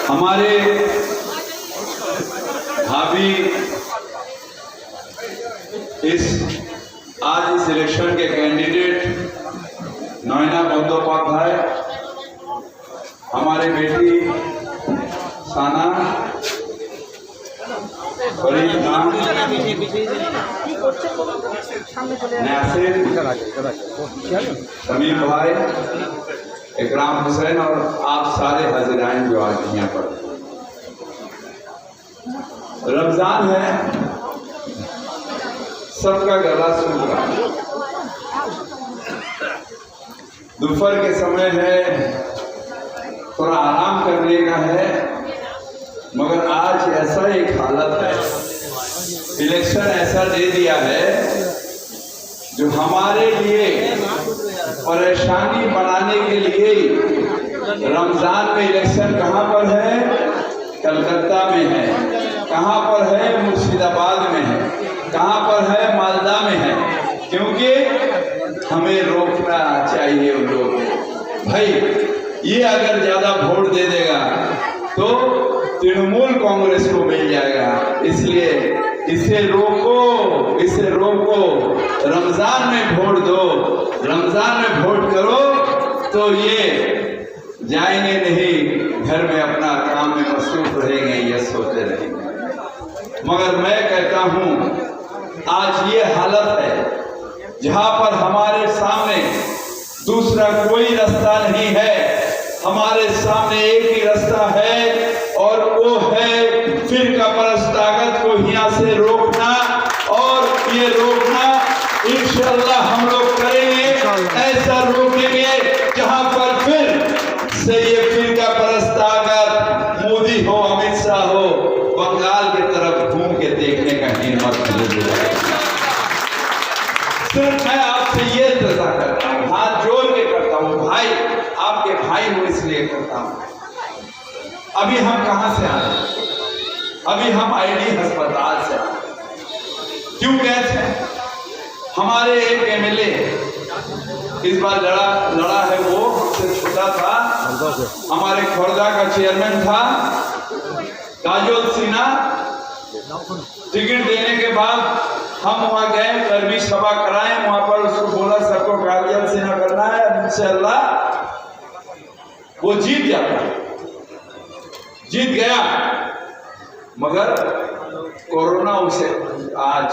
हमारे भाभी आज इस इलेक्शन के कैंडिडेट नयना बंदोपाध्याय, हमारे बेटी साना, बड़ी नाम नासिर, समीम भाई, इकराम हुसैन और आप सारे हाजिराइन जो आज यहाँ पर। रमजान है, सबका गला सूख रहा है, दोपहर के समय है, थोड़ा आराम करने का है, मगर आज ऐसा एक हालत है, इलेक्शन ऐसा दे दिया है जो हमारे लिए परेशानी बनाने के लिए। रमजान में इलेक्शन कहाँ पर है? कलकत्ता में है, कहाँ पर है? मुर्शिदाबाद में है, कहाँ पर है? मालदा में है, क्योंकि हमें रोकना चाहिए उन लोगों को। भाई ये अगर ज्यादा वोट दे देगा तो तृणमूल कांग्रेस को मिल जाएगा, इसलिए इसे रोको, इसे रोको। रमजान में वोट दो, रमजान में वोट करो तो ये जाएंगे नहीं, घर में अपना काम में मसरूफ रहेंगे, ये सोते रहेंगे। मगर मैं कहता हूं आज ये हालत है जहां पर हमारे सामने दूसरा कोई रास्ता नहीं है, हमारे सामने एक ही रास्ता है और वो है फिरका परस्तागत को यहाँ से रोकना। और ये रोकना इंशाअल्लाह हम लोग करेंगे, ऐसा रोकेंगे जहां पर फिर से ये फिरका परस्तागत मोदी हो, अमित शाह हो, बंगाल की तरफ घूम के देखने का हिम्मत नहीं मिलेगा। सिर्फ मैं आपसे ये इंतजार करता हूँ, हाथ जोड़ के करता हूँ, भाई आपके भाई हूँ इसलिए करता हूँ। अभी हम कहां से आए? अभी हम आईडी अस्पताल से आए। क्यों गए थे? हमारे एक एमएलए इस बार लड़ा है, वो हमसे छोटा था, हमारे खुर्दा का चेयरमैन था काजोल सिन्हा। टिकट देने के बाद हम वहां गए, कर्मी सभा कराए, वहां पर उसको बोला सबको काजोल सिन्हा करना है, इंशाअल्लाह वो जीत जाता, जीत गया। मगर कोरोना उसे आज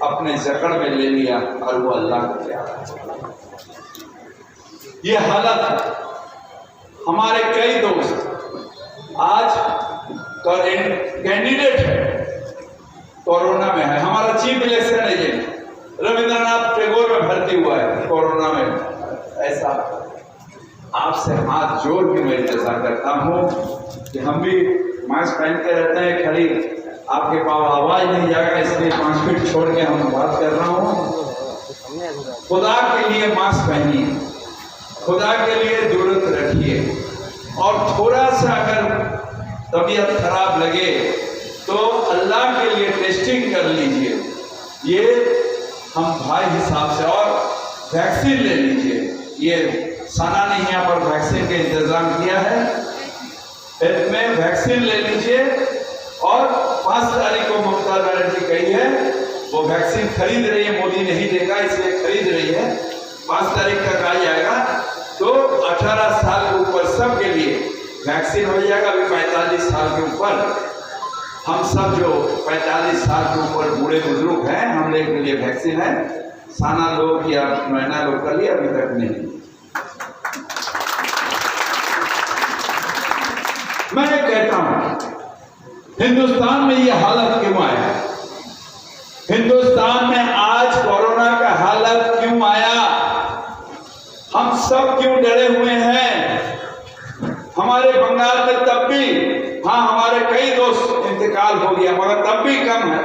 अपने जकड़ में ले लिया और वो अल्लाह को क्या। ये हालत है। हमारे कई दोस्त आज कैंडिडेट है, कोरोना में है। हमारा chief election agent Rabindranath Tagore में भर्ती हुआ है कोरोना में। ऐसा आपसे हाथ जोड़ के मैं इंतजार करता हूँ कि हम भी मास्क पहन के रहते हैं, खड़ी आपके पास आवाज नहीं जाएगा, इसलिए 5 फीट छोड़ के हम बात कर रहा हूँ। खुदा के लिए मास्क पहनिए, खुदा के लिए दूरत रखिए, और थोड़ा सा अगर तबीयत खराब लगे तो अल्लाह के लिए टेस्टिंग कर लीजिए, ये हम भाई हिसाब से, और वैक्सीन ले लीजिए। ये साना ने यहाँ पर वैक्सीन का इंतजाम किया है, में वैक्सीन ले लीजिए। और 5 तारीख को ममता बनर्जी कही है वो वैक्सीन खरीद रही है, मोदी नहीं देगा इसलिए खरीद रही है, 5 तारीख तक आ जाएगा तो 18 साल के ऊपर सबके लिए वैक्सीन हो जाएगा। अभी 45 साल के ऊपर हम सब जो 45 साल के ऊपर बूढ़े बुजुर्ग हैं, हम लोग के लिए वैक्सीन है। साना लोग या नैना लोग के लिए अभी तक नहीं। मैं कहता हूं हिंदुस्तान में ये हालत क्यों आया? हिंदुस्तान में आज कोरोना का हालत क्यों आया? हम सब क्यों डरे हुए हैं? हमारे बंगाल में तब भी, हाँ हमारे कई दोस्त इंतकाल हो गया, मगर तब भी कम है।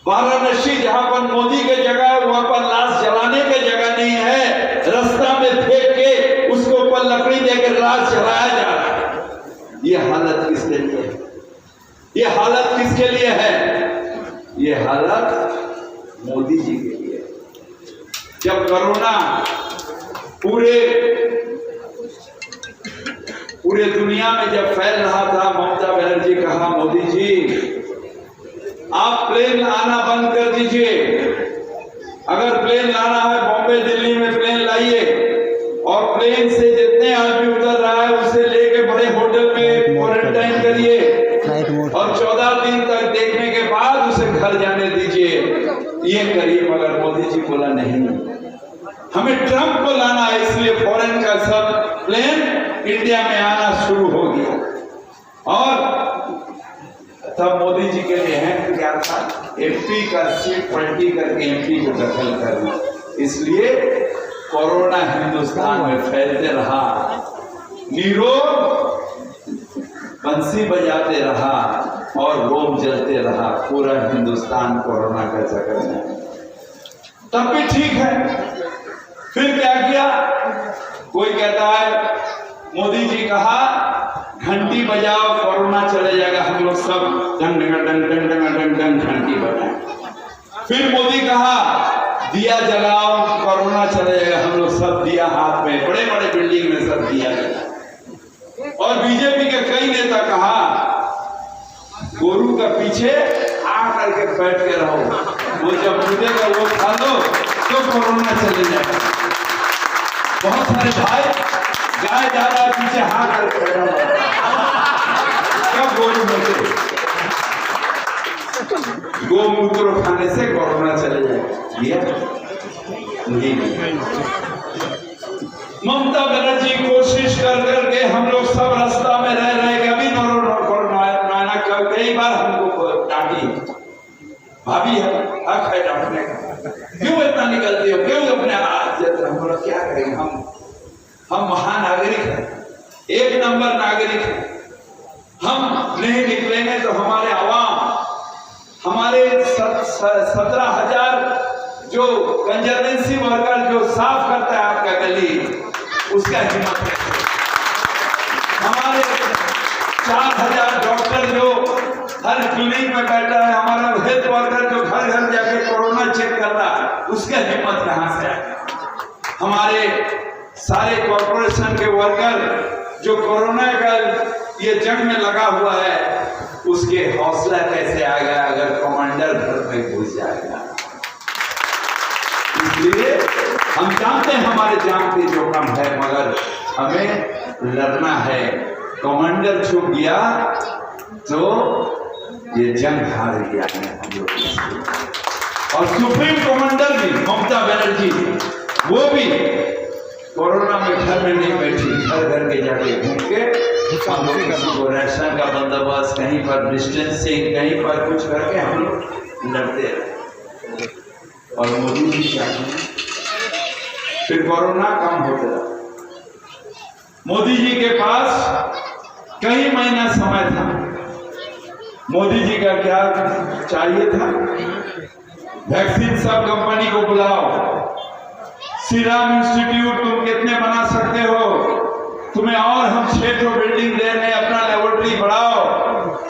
वाराणसी जहां पर मोदी की जगह है वहां पर लाश जलाने की जगह नहीं है, रास्ता में फेंक के उसके ऊपर लकड़ी देकर लाश जलाया जा रहा है। ये हालत किसके लिए है? ये हालत किसके लिए है? ये हालत मोदी जी के लिए। जब कोरोना पूरे पूरे दुनिया में जब फैल रहा था, ममता बनर्जी कहा मोदी जी आप प्लेन आना बंद कर दीजिए, अगर प्लेन लाना है बॉम्बे दिल्ली में प्लेन लाइए और प्लेन से जितने आदमी उतर रहा है उसे लेके बड़े होटल में क्वारंटाइन करिए और 14 दिन तक देखने के बाद उसे घर जाने दीजिए, ये करिए। मगर मोदी जी बोला नहीं, हमें ट्रंप को लाना है, इसलिए फॉरेन का सब प्लेन इंडिया में आना शुरू हो गया। और तब मोदी जी के लिए है क्या था, एमपी का सीट पलटी करके एमपी को दखल करना, इसलिए कोरोना हिंदुस्तान में फैलते रहा, नीरोग बंसी बजाते रहा और रोम जलते रहा, पूरा हिंदुस्तान कोरोना का जकड़ में। तब भी ठीक है, फिर क्या किया, कोई कहता है मोदी जी कहा घंटी बजाओ कोरोना चले जाएगा, हम लोग सब डंग डंग डंग डंग डंग डंग डंग घंटी बजाएं। फिर मोदी कहा दिया जलाओ कोरोना चले जाएगा, हम लोग सब दिया हाथ में, बड़े बड़े बिल्डिंग में सब दिया जला। और बीजेपी के कई नेता कहा गोरू का पीछे आ करके बैठ के रहो, वो जब कूदेगा वो खा लो तो कोरोना चले जाएगा। बहुत सारे भाई गाय जा रहा है पीछे हाँ करके कब गोरू में से गोमूत्र खाने से कोरोना चले जाएगा, नहीं। ममता बनर्जी कोशिश कर करके हम लोग सब रास्ता में रह रहे, कभी कोरोना कई बार हमको डांटी, भाभी है हक है डांटने का, क्यों इतना निकलते हो, क्यों अपने हाथ जैसे, हम लोग क्या करेंगे, हम महानागरिक हैं, एक नंबर नागरिक हैं, हम नहीं निकलेंगे तो हमारे आवाम, हमारे 17,000 जो कंजर्वेंसी वर्कर जो साफ करता है आपका गली, उसका हिम्मत है, हमारे 4,000 डॉक्टर जो हर क्लिनिक में बैठा है, हमारा हेल्थ वर्कर जो घर घर जाके कोरोना चेक कर रहा है, उसका हिम्मत कहां से आएगा, हमारे सारे कॉर्पोरेशन के वर्कर जो कोरोना का ये जंग में लगा हुआ है, उसके हौसला कैसे आएगा अगर कमांडर घर में घुस जाएगा। इसलिए हम जानते हैं हमारे जान की जोखिम है, मगर हमें लड़ना है। कमांडर छुप गया तो ये जंग हार गया है हम लोग। और सुप्रीम कमांडर भी ममता बनर्जी, वो भी कोरोना में घर में नहीं बैठी, घर घर के जाके घूम के हम लोग किसी को राशन का बंदोबस्त, कहीं पर डिस्टेंसिंग, कहीं पर कुछ करके हम लोग लड़ते रहे। और मोदी जी चाहिए, फिर कोरोना कम होता रहा। मोदी जी के पास कई महीना समय था। मोदी जी का क्या चाहिए था, वैक्सीन सब कंपनी को बुलाओ, सीरम इंस्टीट्यूट तुम कितने बना सकते हो, तुम्हें और हम 6 बिल्डिंग दे रहे हैं, अपना लेबोरेटरी बढ़ाओ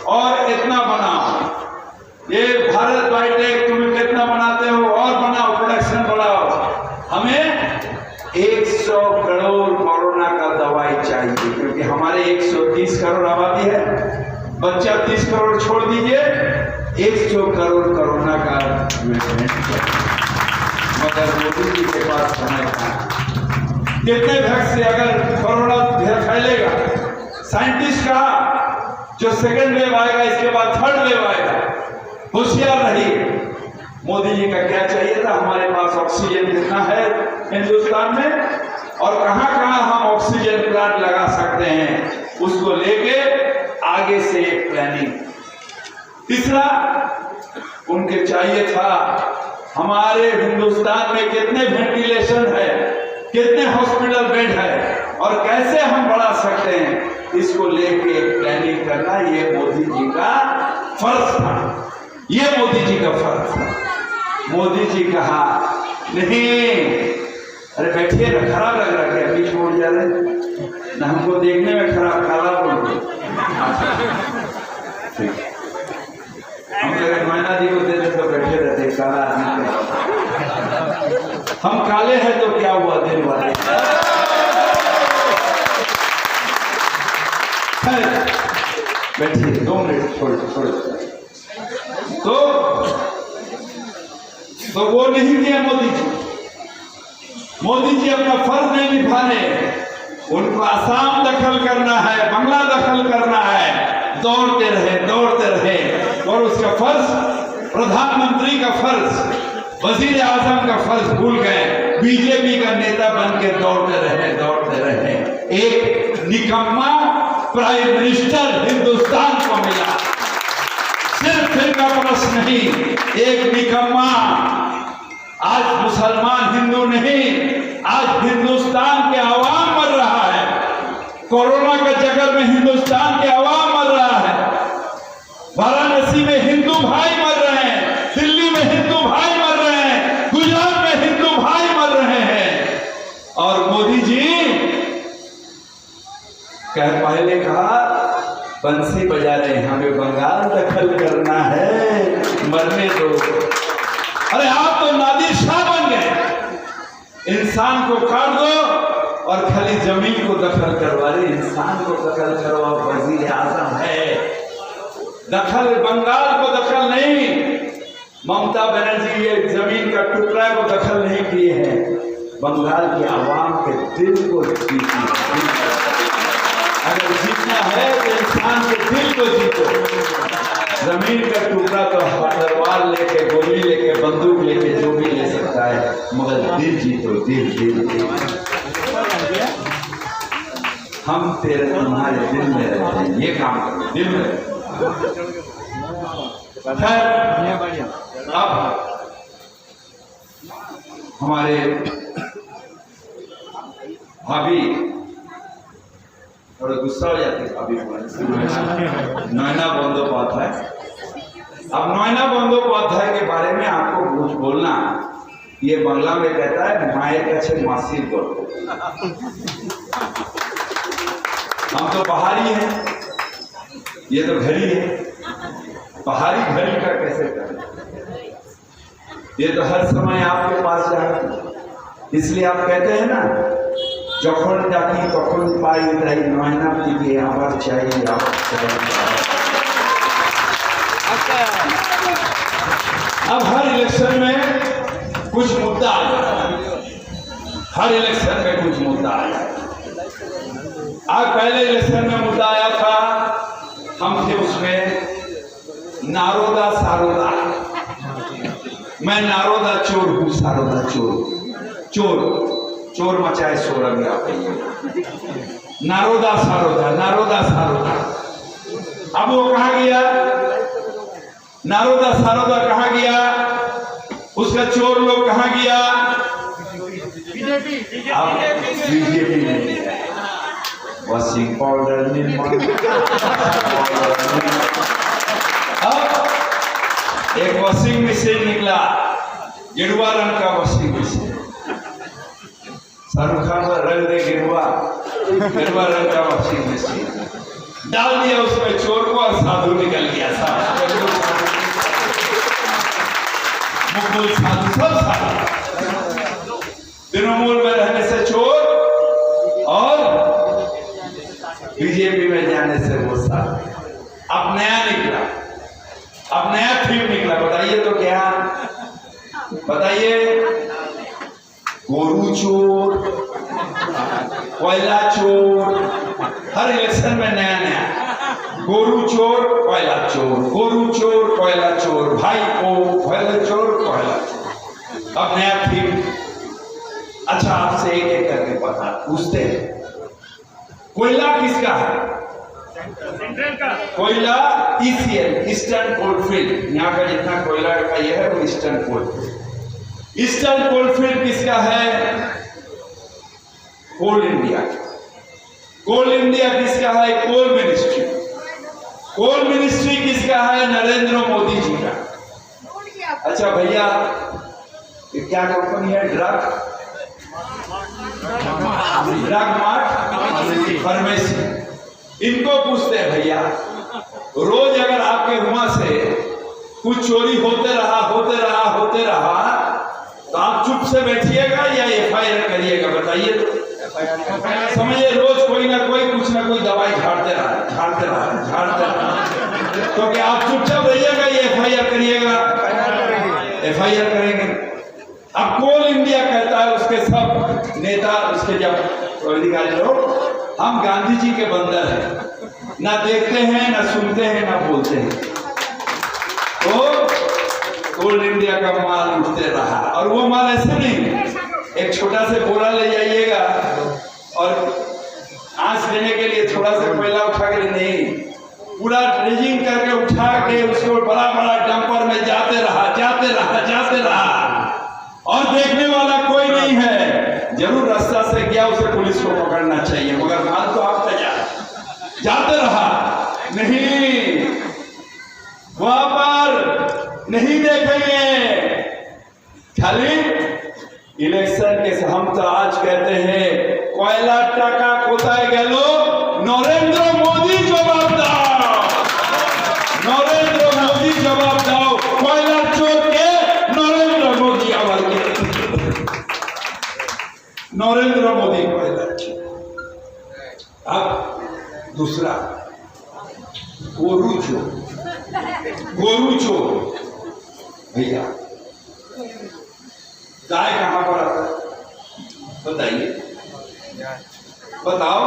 और इतना बनाओ, ये भारत बायोटेक तुम कितना बनाते हो और बनाओ, प्रोडक्शन बढ़ाओ। हमें 100 करोड़ कोरोना का दवाई चाहिए, क्योंकि हमारे 130 करोड़ आबादी है, बच्चा 30 करोड़ छोड़ दीजिए, 100 करोड़ कोरोना का इन्वेस्टमेंट चाहिए। मगर मोदी जी के पास समय था, कितने वैक्सीन अगर कोरोना फैलेगा, साइंटिस्ट कहा जो सेकेंड वेव आएगा इसके बाद थर्ड वेव आएगा, होशियार रहिए। मोदी जी का क्या चाहिए था, हमारे पास ऑक्सीजन कितना है हिंदुस्तान में और कहां कहां हम ऑक्सीजन प्लांट लगा सकते हैं, उसको लेके आगे से एक प्लानिंग। तीसरा उनके चाहिए था हमारे हिंदुस्तान में कितने वेंटिलेशन है, कितने हॉस्पिटल बेड है और कैसे हम बढ़ा सकते हैं, इसको लेके प्लानिंग करना ये मोदी जी का फर्ज था, ये मोदी जी का फर्ज था। मोदी जी कहा नहीं, अरे बैठिए ना, खराब लग रहा है, बीच में उड़ जा रहे ना, हमको देखने में खराब बोल रहे, हम अगर मैना जी को देते तो बैठे रहते, काला आदमी, हम काले हैं तो क्या हुआ दिन वाले। बैठिए 2 मिनट छोड़। तो वो नहीं किया मोदी जी अपना फर्ज नहीं निभा रहे। उनको आसाम दखल करना है, बंगला दखल करना है, दौड़ते रहे और उसका फर्ज, प्रधानमंत्री का फर्ज, वजीर आजम का फर्ज भूल गए। बीजेपी का नेता बन के दौड़ते रहे। एक निकम्मा प्राइम मिनिस्टर हिंदुस्तान को मिला। सिर्फ फिर का प्रश्न नहीं, एक निकम्मा। आज मुसलमान हिंदू नहीं, आज हिंदुस्तान के अवाम मर रहा है। कोरोना के चक्कर में हिंदुस्तान के अवाम मर रहा है। वाराणसी में हिंदू भाई मर रहे हैं, दिल्ली में हिंदू भाई मर रहे हैं, गुजरात में हिंदू भाई मर रहे हैं। और मोदी जी पहले कहा बंसी बजा रहे हैं, हमें बंगाल दखल करना है, मरने दो। अरे आप तो नादिर शाह बन गए। इंसान को काट दो और खाली जमीन को दखल करवा रहे। इंसान को दखल करवा वजीर आजम है, दखल बंगाल को दखल नहीं। ममता बनर्जी ये जमीन का टुकड़ा को दखल नहीं किए हैं, बंगाल के आवाम के दिल को जीती है। अगर जीतना है तो इंसान के दिल को जीतो। जमीन का टुकड़ा तो तलवार लेके, गोली लेके, बंदूक लेके जो भी ले सकता है, मगर दिल जीतो, दिल। हम तेरे तुम्हारे दिल में रहते हैं, ये काम करो, दिल में। अब हमारे भाभी थोड़ा गुस्सा हो जाती है, भाभी नयना बंदोपाध्याय। अब नयना बंदोपाध्याय के बारे में आपको कुछ बोलना, ये बांग्ला में कहता है मायर का छे मासी बोल। हम तो पहाड़ी हैं, ये तो घड़ी है। पहाड़ी घड़ी का कैसे करें? ये तो हर समय आपके पास जाए। इसलिए आप कहते हैं ना, যখন ডাকি তখন পাই তাই নয়না দিকে আবার চাই। अब हर इलेक्शन में कुछ मुद्दा आ जाता है, हर इलेक्शन में कुछ मुद्दा आया। आज पहले इलेक्शन में मुद्दा आया था, हम थे उसमें नारोदा सारोदा। मैं नारोदा चोर हूँ, सारोदा चोर मचाए शोर। अभी आप कहिए नारोदा सारोदा। अब वो कहा गया, नारोदा सारोदा कहाँ गया, उसका चोर लोग कहाँ गया? बीजेपी में वॉशिंग पाउडर अब एक वॉशिंग मशीन निकला, गेरुआ रंग का वॉशिंग मशीन। शाहरुख खान का रंग दे गेरुआ रंग का वॉशिंग मशीन डाल दिया उसमें चोर को और साधु निकल गया। मुकुल साधु सब साधु, तृणमूल में रहने से चोर और बीजेपी में जाने से वो साधु। अब नया निकला, अब नया थीम निकला। बताइए तो क्या? बताइए। गोरू चोर, कोयला चोर, हर इलेक्शन में नया गोरू चोर, कोयला चोर, गोरू चोर, कोयला चोर, भाई को कोयला चोर, कोयला चोर। अब नया थीम। अच्छा, आपसे एक एक करके पूछते हैं, कोयला किसका है? सेंट्रल का कोयला ईसीएल, ईस्टर्न कोलफील्ड। यहाँ का जितना कोयला का ये है वो ईस्टर्न कोलफील्ड। ईस्टर्न कोलफील्ड किसका है? कोल इंडिया। कोल इंडिया किसका है? कोल मिनिस्ट्री। कोल मिनिस्ट्री किसका है? नरेंद्र मोदी जी का। अच्छा भैया, ये क्या कंपनी है? Drug mart pharmacy. इनको पूछते हैं भैया, रोज अगर आपके वहां से कुछ चोरी होते रहा तो आप चुप से बैठिएगा या एफआईआर करिएगा? बताइए तो। समझिए, रोज कोई ना कोई कुछ ना कोई दवाई झाड़ते रहा अधिकारी लोग, हम गांधी जी के बंदर हैं, ना देखते हैं, ना सुनते हैं, ना बोलते हैं। तो ओल्ड इंडिया का माल उठते रहा, और वो माल ऐसे नहीं, एक छोटा से बोरा ले जाइएगा और आंच लेने के लिए थोड़ा सा कोयला उठा के नहीं, पूरा ड्रेजिंग करके उठा के उसको बड़ा बड़ा डंपर में जाते रहा, और देखने वाला कोई नहीं है। जरूर रास्ता से गया, उसे पुलिस को पकड़ना चाहिए, मगर माल तो आपका जाते रहा। नहीं, वहां पर नहीं देखेंगे। खाली इलेक्शन के हम तो आज कहते हैं कोयला टाका कोথায় গেল, नरेंद्र मोदी जवाब दाओ, नरेंद्र मोदी जवाब दाओ, कोयला चोर के नरेंद्र मोदी आवाज के, नरेंद्र मोदी कोयला चोर। अब दूसरा गोरू चोर, भैया गाय कहां पर आता है बताइए, बताओ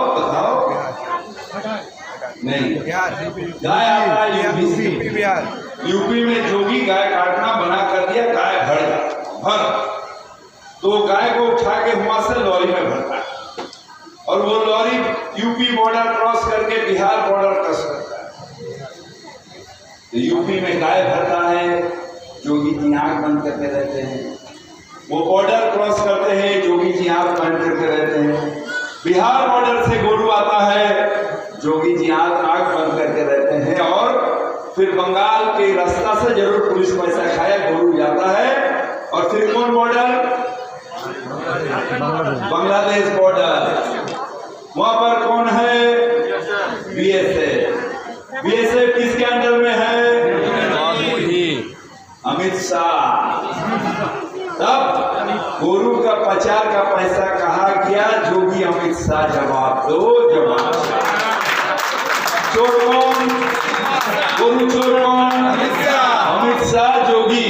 नहीं, गाय आता है यूपी, बिहार, यूपी में जोगी गाय काटना बना कर दिया, गाय भर तो गाय को उठा के वहां से लॉरी में भरता है, और वो लॉरी यूपी बॉर्डर क्रॉस करके बिहार बॉर्डर क्रॉस करता है। तो यूपी में गाय भरता है, जोगी जी आंख बंद करके रहते हैं, वो बॉर्डर क्रॉस करते हैं, जोगी जी आंख बंद करके रहते हैं। बिहार बॉर्डर से गोरू आता है, जोगी जी आंख बंद करके रहते हैं, और फिर बंगाल के रास्ता से जरूर पुलिस पैसा खाया, गोरू जाता है, और फिर कौन बॉर्डर, बांग्लादेश बॉर्डर, वहां पर कौन है, बीएसएफ किसके अंडर में है, अमित शाह। तब गोरू का प्रचार का पैसा कहा गया, जोगी अमित शाह जवाब दो, जवाब। चोर कौन, गोरू चोर कौन, अमित शाह जोगी,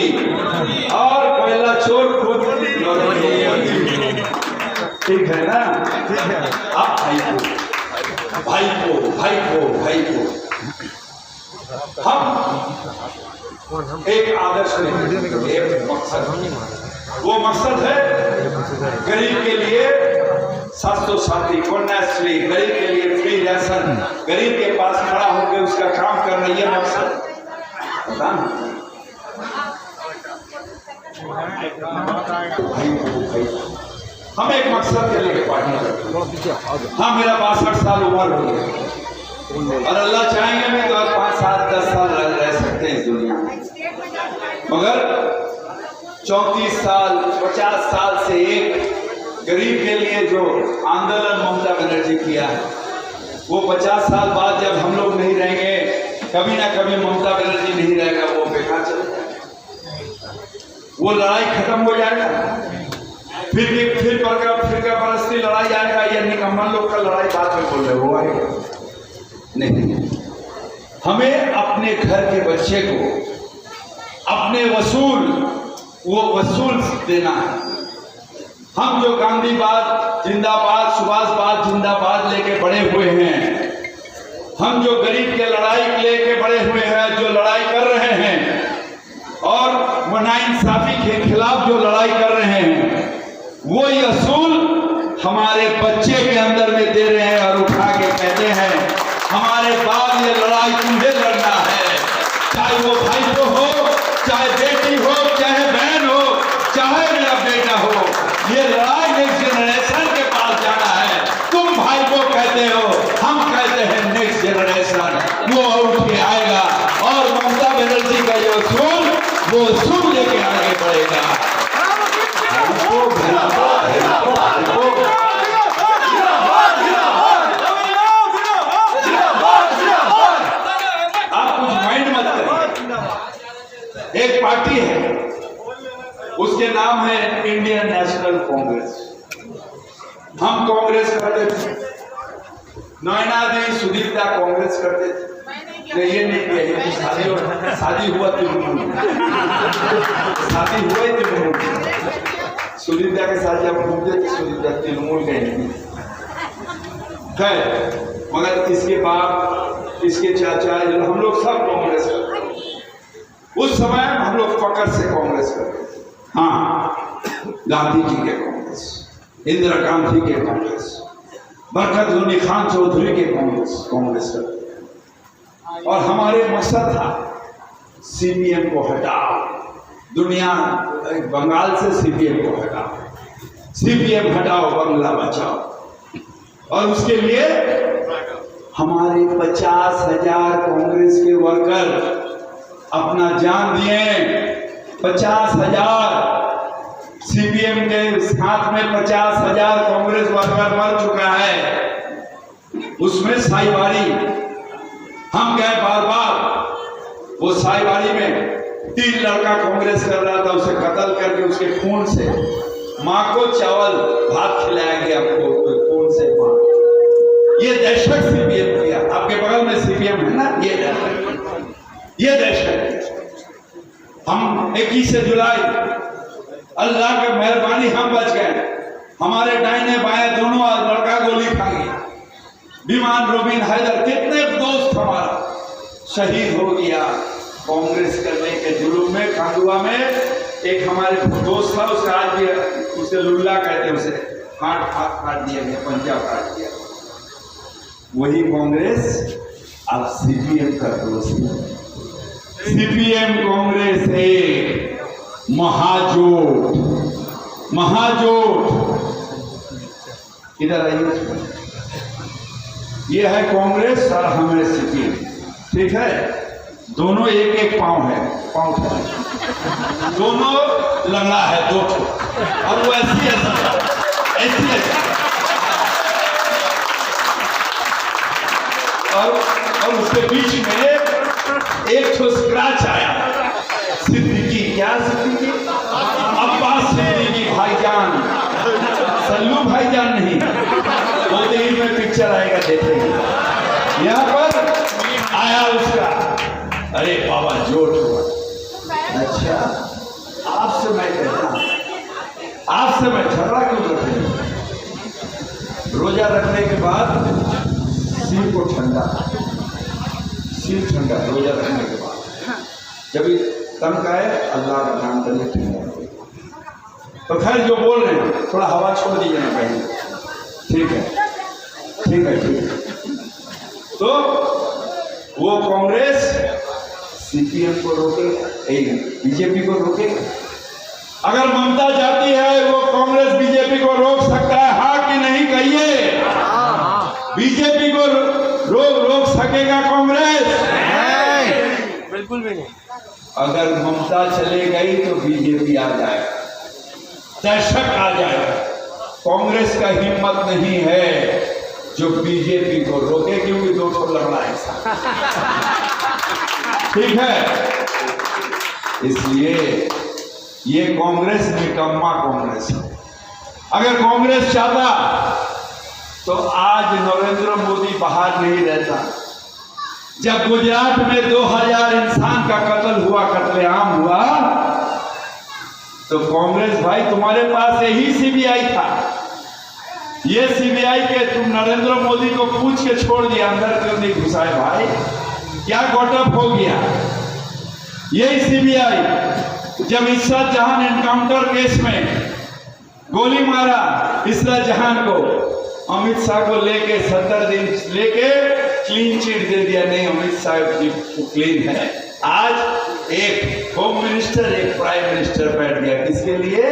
और पहला चोर खुद ठीक है ना। अब भाई को हम एक आदर्श एक मकसद, वो मकसद है गरीब के लिए स्वास्थ्य साथी, कन्याश्री, गरीब के लिए फ्री राशन, गरीब के पास खड़ा होकर उसका काम करना, ये मकसद पता नहीं। हम एक मकसद के लिए पार्टी करते हैं। हाँ, मेरा 62 साल उम्र हो गया, और अल्लाह चाहेंगे मैं तो 5, 7, 10 साल रह सकते हैं इस दुनिया में, मगर 34 साल 50 साल से एक गरीब के लिए जो आंदोलन ममता बनर्जी किया है, वो 50 साल बाद जब हम लोग नहीं रहेंगे, कभी ना कभी ममता बनर्जी नहीं रहेगा, वो बेकार चले जाएगा, वो लड़ाई खत्म हो जाएगा, फिर फिरका परस्ती लड़ाई आएगा, या निकम्मन लोग का लड़ाई बाद में बोल रहे हो आएगा नहीं। हमें अपने घर के बच्चे को अपने वसूल देना है। हम जो गांधीवाद जिंदाबाद, सुभाषवाद जिंदाबाद लेके बड़े हुए हैं, हम जो गरीब के लड़ाई लेके बड़े हुए हैं, जो लड़ाई कर रहे हैं, और नाइंसाफी के खिलाफ जो लड़ाई कर रहे हैं, वही असूल हमारे बच्चे के अंदर में दे रहे हैं, और उठा के कहते हैं हमारे बाद ये लड़ाई तुम्हें लड़ना है, चाहे वो भाई को हो, चाहे बेटी हो, चाहे बहन हो, चाहे मेरा बेटा हो, ये लड़ाई नेक्स्ट जनरेशन के पास जाना है। तुम भाई को कहते हो, हम कहते हैं नेक्स्ट जनरेशन, वो उठ के आएगा, और ममता बनर्जी का जो असूल, वो असूल लेके आगे बढ़ेगा। एक पार्टी है, उसके नाम है इंडियन नेशनल कांग्रेस। हम कांग्रेस करते थे, नैना दी सुदीप्ता कांग्रेस करते थे, नहीं ये नहीं किया, ये शादी हुआ तृणमूल, शादी हुआ ही तृणमूल। सुदीप्ता के साथ जब घूमते थे, सुदीप्ता तृणमूल कहेंगे, खैर, मगर इसके बाप, इसके चाचा, हम लोग सब कांग्रेस करते हैं। उस समय हम लोग फकर से कांग्रेस करते थे। हाँ, गांधी जी के कांग्रेस, इंदिरा गांधी के कांग्रेस, बरकत गनी खान चौधरी के कांग्रेस करते थे। और हमारे मकसद था सीपीएम को हटाओ, दुनिया बंगाल से सीपीएम को हटाओ, सीपीएम हटाओ, बंगला बचाओ। और उसके लिए हमारे 50,000 कांग्रेस के वर्कर अपना जान दिए। 50,000 सीपीएम के साथ में 50,000 कांग्रेस वर्कर मर चुका है। उसमें साईबाड़ी, हम गए बार बार, वो साईबाड़ी में 3 लड़का कांग्रेस कर रहा था, उसे कत्ल करके उसके खून से माँ को चावल भात खिलाएंगे आपको, खून से माँ। ये दहशत सीपीएम किया। आपके बगल में सीपीएम है ना, ये दहशत। हम 21 जुलाई, अल्लाह की मेहरबानी हम बच गए। हमारे दाहिने बाएं दोनों लड़का गोली खा गया। विमान रोबिन हैदर, कितने दोस्त हमारा शहीद हो गया कांग्रेस करने के जुलूम में। खंडुआ में एक हमारे दोस्त था, उसका आज भी, उसे लुल्ला कहते हैं, उसे हाथ काट दिया गया, पंजा काट दिया। वही कांग्रेस अब सीपीएम का दोस्त है। सीपीएम कांग्रेस एक महाजोट, इधर आइए। ये है कांग्रेस और हमें सीपीएम, ठीक है। दोनों एक एक पांव है, दोनों लंगड़ा है, 2 और वो ऐसी और उसके बीच में एक ठो स्क्रैच आया। सिद्दीकी, क्या सिद्दीकी? अब्बास सिद्दीकी भाईजान, सल्लू भाईजान नहीं, 2 दिन में पिक्चर आएगा, देखेंगे। यहाँ पर आया उसका, अरे बाबा जोट हुआ। अच्छा, आपसे मैं कहता हूं, आपसे मैं झगड़ा क्यों करते हैं? रोजा रखने के बाद सिर को ठंडा, सिर ठंडा, रोजा रखने के बाद जब तंग आए, अल्लाह का नाम करके ठंडा। तो खैर, जो बोल रहे हैं थोड़ा हवा छोड़ दीजिए ना कहीं, ठीक है, ठीक है, ठीक है। तो वो कांग्रेस सीपीएम को रोकेगा, बीजेपी को रोकेगा। अगर ममता जाती है, वो कांग्रेस बीजेपी को रोक सकता है, हाँ कि नहीं कहिए? बीजेपी को रोक सकेगा कांग्रेस? बिल्कुल भी नहीं। अगर ममता चले गई तो बीजेपी आ जाएगा, दहशत आ जाएगा। कांग्रेस का हिम्मत नहीं है जो बीजेपी को रोके, क्योंकि 2 ठो लड़ना है, ठीक है। इसलिए ये कांग्रेस निकम्मा कांग्रेस है। अगर कांग्रेस चाहता तो आज नरेंद्र मोदी बाहर नहीं रहता। जब गुजरात में 2000 इंसान का कत्ल हुआ, कत्लेआम हुआ, तो कांग्रेस भाई तुम्हारे पास यही सीबीआई था। ये सीबीआई के तुम नरेंद्र मोदी को पूछ के छोड़ दिया, अंदर क्यों नहीं घुसाए भाई? क्या गॉटअप हो गया? यही सीबीआई जब इशरत जहां एनकाउंटर केस में गोली मारा, इशरत जहां को, अमित शाह को लेके 70 दिन लेके क्लीन चिट दे दिया, नहीं अमित शाह जी क्लीन है। आज एक होम मिनिस्टर, एक प्राइम मिनिस्टर बैठ गया, किसके लिए?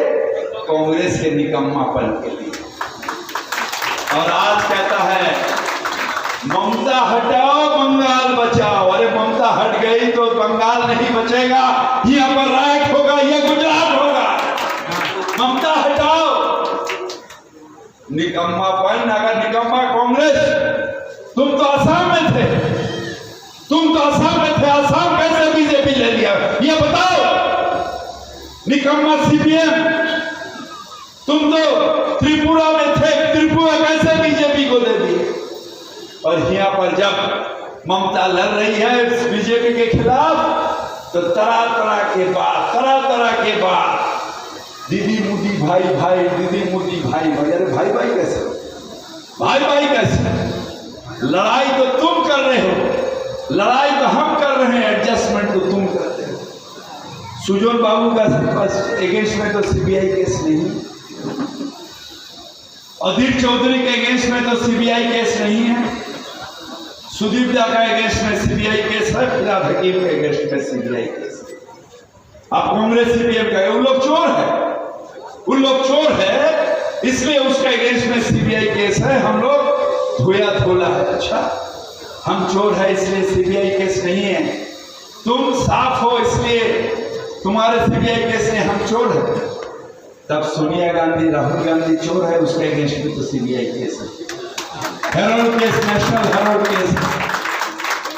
कांग्रेस के निकम्मापन के लिए। और आज कहता है ममता हटाओ, बंगाल बचाओ। अरे ममता हट गई तो बंगाल नहीं बचेगा, यहाँ पर राइट होगा, यह गुजरात होगा। ममता हटाओ, निकम्मापन। अगर निकम्मा कांग्रेस, तुम तो असम में थे, असम कैसे बीजेपी ले लिया, ये बताओ। निकम्मा सीपीएम, तुम तो त्रिपुरा में थे, त्रिपुरा कैसे बीजेपी को दे दी? और यहाँ पर जब ममता लड़ रही है बीजेपी के खिलाफ, तो तरह तरह के बात, दीदी मोदी भाई, दीदी मोदी भाई। अरे भाई कैसे? भाई कैसे? लड़ाई तो तुम कर रहे हो, लड़ाई तो हम कर रहे हैं, एडजस्टमेंट तो तुम करते हो। सुजोल बाबू का अगेंस्ट में तो सीबीआई केस नहीं, अधीर चौधरी के अगेंस्ट में तो सीबीआई केस नहीं है, सुदीप दा का अगेंस्ट में सीबीआई केस है, फिलहाल हकीम के अगेंस्ट में सीबीआई केस है। अब कांग्रेस सीपीएम का उन लोग चोर है, उन लोग चोर है, इसलिए उसके अगेंस्ट में सीबीआई केस है। हम लोग धोया धोला है, अच्छा हम चोर है इसलिए सीबीआई केस नहीं है, तुम साफ हो इसलिए तुम्हारे सीबीआई केस नहीं, हम चोर है। तब सोनिया गांधी, राहुल गांधी चोर है, उसके अगेंस्ट में तो सीबीआई केस है, Harold case, national Harold case.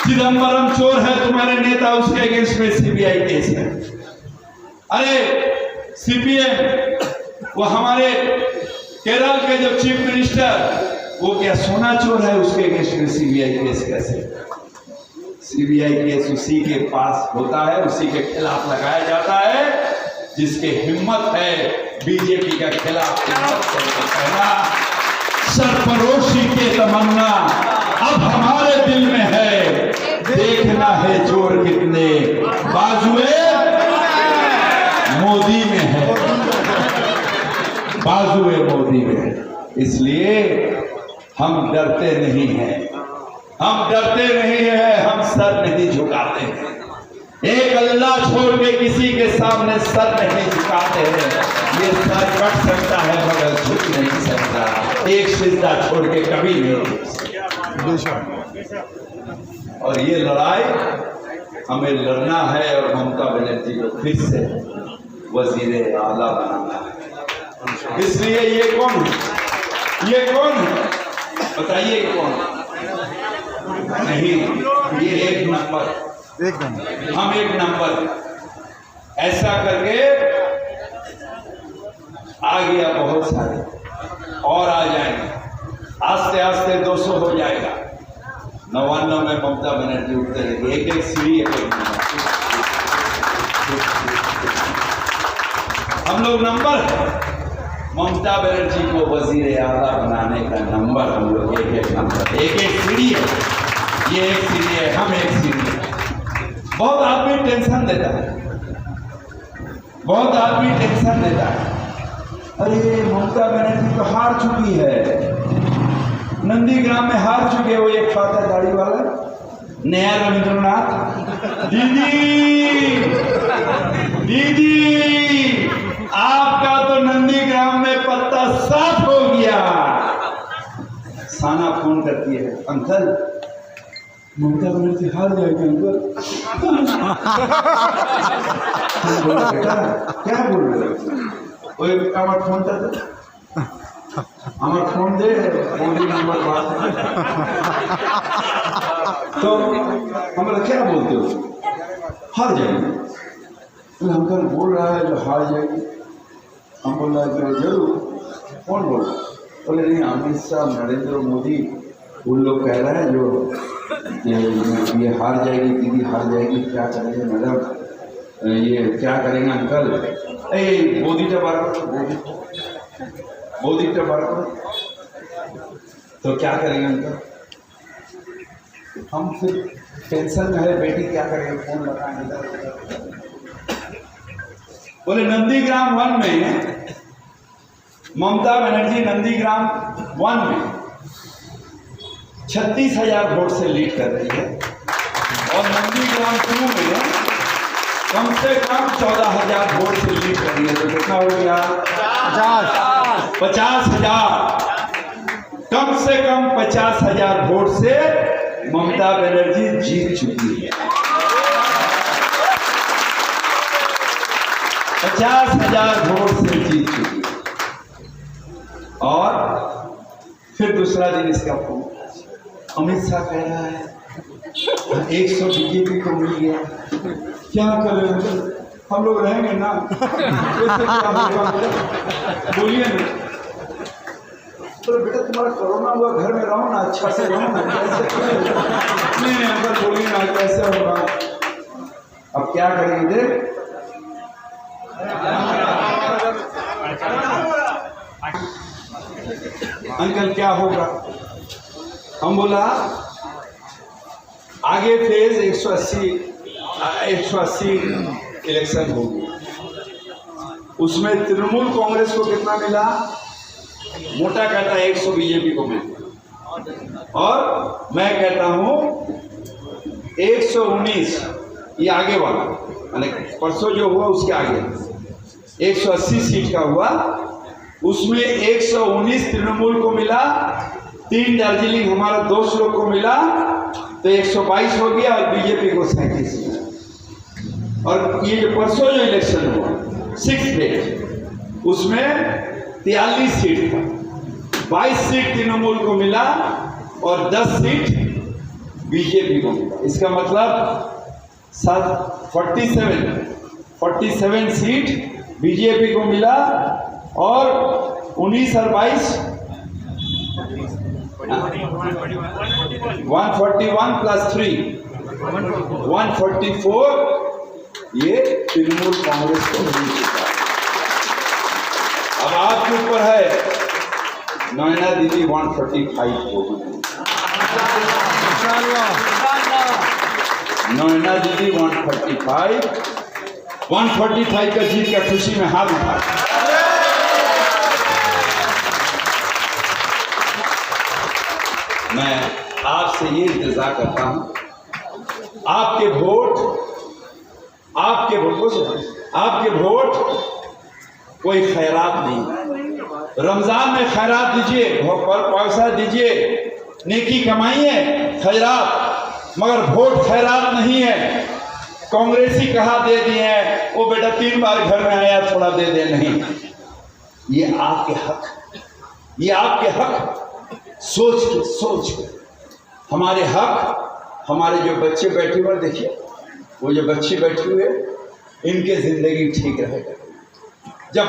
Chidambaram चोर है, तुम्हारे नेता, उसके अगेंस्ट में सीबीआई केस है। अरे सीपीएम, वो हमारे केरल के जो चीफ मिनिस्टर, वो क्या सोना चोर है, उसके अगेंस्ट में सीबीआई केस कैसे? सीबीआई केस उसी के पास होता है, उसी के खिलाफ लगाया जाता है जिसके हिम्मत है बीजेपी का खिलाफ कहना। सरफरोशी के तमन्ना अब हमारे दिल में है, देखना है चोर कितने बाजुए मोदी में है, बाजुए मोदी में है। इसलिए हम डरते नहीं हैं, हम डरते नहीं हैं, हम सर नहीं झुकाते हैं। एक अल्लाह छोड़ के किसी के सामने सर नहीं झुकाते हैं। ये सर कट सकता है मगर झुक नहीं सकता, एक सिजदा छोड़ के कभी नहीं। और ये लड़ाई हमें लड़ना है और ममता बनर्जी को फिर से वजीर आला बनाना है। इसलिए ये कौन है, ये कौन है बताइए, कौन? नहीं, ये एक नंबर, हम एक नंबर। ऐसा करके आ गया, बहुत सारे और आ जाएंगे, आस्ते आस्ते 200 हो जाएगा। 99 में ममता बनर्जी उठते रहेंगे, एक एक सीढ़ी एक हम लोग नंबर है। ममता बनर्जी को वजीर आला बनाने का नंबर हम लोग एक एक नंबर, एक एक सीढ़ी है, ये एक सीढ़ी है, हम एक सीढ़ी है। बहुत आदमी टेंशन देता है, बहुत आदमी टेंशन देता है, अरे ममता बनर्जी तो हार चुकी है, नंदीग्राम में हार चुके, वो एक फाता दाढ़ी वाला नया रविंद्रनाथ। दीदी आपका तो नंदीग्राम में पत्ता साफ हो गया। साना फोन करती है, अंकल ममता बनर्जी हार जाएगी अंकल। बेटा क्या बोल रहे हो? वो আমার ফোনটা দে, আমার ফোন दे, मोदी नंबर बात। तो हमारा क्या बोलते हो, हार जाएगी? अंकल बोल रहा है जो हार जाएगी। हम बोल रहा है जरूर, कौन बोल रहा है? बोले नहीं, अमित शाह, नरेंद्र मोदी, उन लोग कह रहे हैं जो ये हार जाएगी, दीदी हार जाएगी, क्या करेंगे मैडम, ये क्या करेंगे अंकल? मोदी बार मोदी बार तो क्या करेंगे अंकल? हम सिर्फ टेंशन में है, बेटी क्या करेंगे, फोन लगाएंगे। बोले नंदीग्राम 1 में ममता बनर्जी नंदीग्राम 1 में 36,000 वोट से लीड कर रही है, और नंदीग्राम 2 में कम से कम 14,000 वोट से लीड कर रही है। तो कितना हो गया? 50,000, कम से कम 50,000 वोट से ममता बनर्जी जीत चुकी है। 50,000 वोट से जीत चुकी है। और फिर दूसरा दिन इसका फोन, अमित शाह कह रहा है 100 बीजेपी को मिल गया, क्या करें हम लोग रहेंगे ना, कैसे क्या होगा बोलिए ना। तो बेटा तुम्हारा कोरोना हुआ, घर में रहो ना, अच्छा से रहो ना, कैसे नहीं अंकल बोलिए ना कैसे होगा। अब क्या करेंगे? अंकल क्या होगा? हम बोला आगे फेज 180 इलेक्शन होगी, उसमें तृणमूल कांग्रेस को कितना मिला? मोटा कहता है 100 बीजेपी को मिला, और मैं कहता हूं 119, ये आगे वाला माने परसों जो हुआ उसके आगे 180 सीट का हुआ, उसमें 119 तृणमूल को मिला, 3 दार्जिलिंग हमारा दोस्त लोग को मिला, तो 122 हो गया, और बीजेपी को 37 मिला। और ये जो परसों जो इलेक्शन हुआ 6 फेज, उसमें 43 सीट था, 22 सीट तृणमूल को मिला और 10 सीट बीजेपी को मिला। इसका मतलब 47 सीट बीजेपी को मिला, और 19 और 22 141 प्लस 3 144, ये तृणमूल कांग्रेस को मिल चुका है। अब आपके ऊपर है नोएडा दिल्ली 145 होगी, नोएडा दिल्ली 145 का जीत का खुशी में हाथ उठा। मैं आपसे ये इंतजार करता हूं, आपके वोट कोई खैरात नहीं। रमजान में खैरात दीजिए, पैसा दीजिए, नेकी कमाइए, खैरात, मगर वोट खैरात नहीं है। कांग्रेसी कहा दे दिए हैं, वो बेटा 3 बार घर में आया, थोड़ा दे दे, नहीं। ये आपके हक सोच के हमारे हक, हमारे जो बच्चे बैठे हुए, देखिए वो जो बच्चे बैठे हुए, इनके जिंदगी ठीक रहेगा। जब